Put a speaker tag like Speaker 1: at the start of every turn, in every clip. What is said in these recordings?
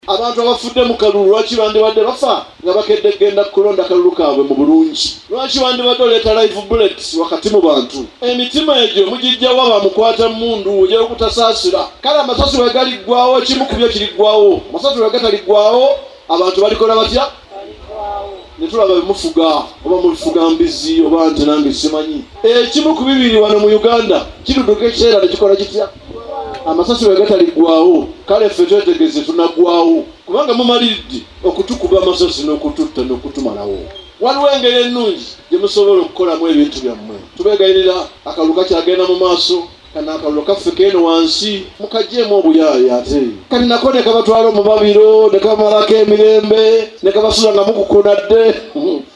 Speaker 1: abantu abafudde mu kalulu lwaki bandibadde bafa nga bakedde genda kulonda kalulu kaabwe mu bulungi? Lwaki bandibadde oleeta live bullets wakati mu bantu? Emitima egyo mugijjawa bamukwata mundu ojja okutasaasira. Kale amasasi bwe galiggwawo ekimu ku byo kiriggwawo. Amasasi bwe gataliggwawo abantu balikola batya? Ne tulaba bimufuga oba mufuga mbizi oba nti nange simanyi. Ekimu ku bibiri wano mu Uganda kiruduka ekiseera nekikola kitya? Amasasi bwe gataliggwawo. Kale ffe twetegeze tunaggwawo kubanga mumaliridde okutukuba amasasi n'okututta n'okutumalawo. Waliwo engeri ennungi gye musobola okukolamu ebintu byammwe. Tubeegayirira akalulu kakyagenda mu maaso. Kana akalulu kaffe keno wansi mukagyeemu obuyaayi ate. Kati nako ne kabatwala mu babiro ne kamalako emirembe ne kabasula nga mukukunadde.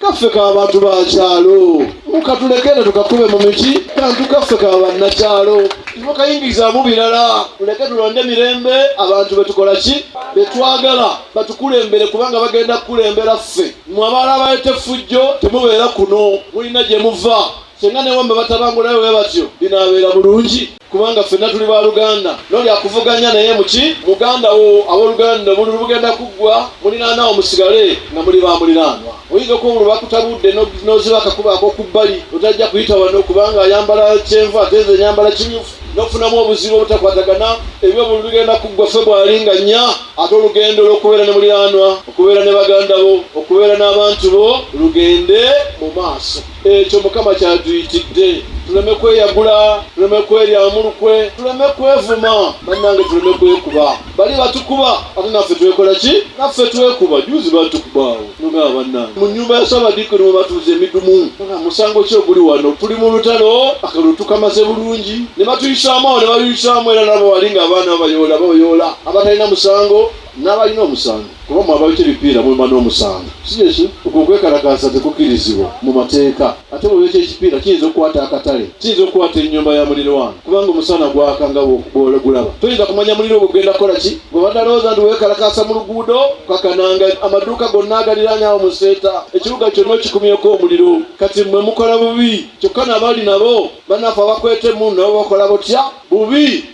Speaker 1: Kaffe k'abantu bakyalo. Mukatulekere tukakube mu miti kantu kaffe k'abannakyalo. Timukayingizaamu birala. Tuleke tulonde mirembe abantu betukola ki? Betwagala batukulembere kubanga bagenda kukulembera ffe. Mmwe abaala abayite fujjo temubeera kuno. Mulina gye muva. Senga ne wambe batabangulayo bwe batyo binaabeera bulungi kubanga ffenna tuli ba Luganda. Noli akuvuganya naye muki muganda wo abooluganda buli lugenda kuggwa mulinaanawo musigale nga muli bamuliraanwa. Oyinza okuba bakutabudde n'oziba akakuba ak'okubbali otajja kuyita wano kubanga ayambala kyenvu ate nze nyambala kimyufu n'ofunamu obuzibu obutakwatagana. Ebyo buli bigenda kuggwa February nga 4 ate olugendo olw'okubeera ne muliraanwa okubeera ne baganda bo okubeera n'abantu bo lugende mu maaso. Ekyo Mukama kyatuyitidde. Tuleme kweyagula, tuleme kweryamu lukwe, tuleme kwevuma, bannange tuleme kwekuba. Bali batukuba ate naffe twekola ki? Naffe twekuba. Juzi batukubaawo nogaba bannange mu nnyumba ya Ssabadiikoni mwe batuuza emidumu nga musango ki oguli wano? Tuli mu lutalo akalulu tukamaze bulungi ne batuyisaamu awo ne bayisaamu era nabo wali nga abaana babayoola abatalina musango n'abalina omusango kuba mu abayita ebipiira mulima n'omusango. Si ekyo okwekalakaasa tekukkirizibwa mu mateeka. Ate bw'oyita ekipiira kiyinza okukwata akatale, kiyinza okukwata ennyumba ya muliraanwa kubanga omusana gwaka nga bw'olagulaba. Toyinza kumanya muliro ogenda kukola ki? Bwe badalooza nti weekalakaasa mu luguudo kakananga amaduuka gonna agaliraanye awo mu seeta ekibuga kyonna okikumyeko omuliro. Kati mmwe mukola bubi kyokka n'abali nabo bannaffe abakwete munno nabo bakola botya? Bubi.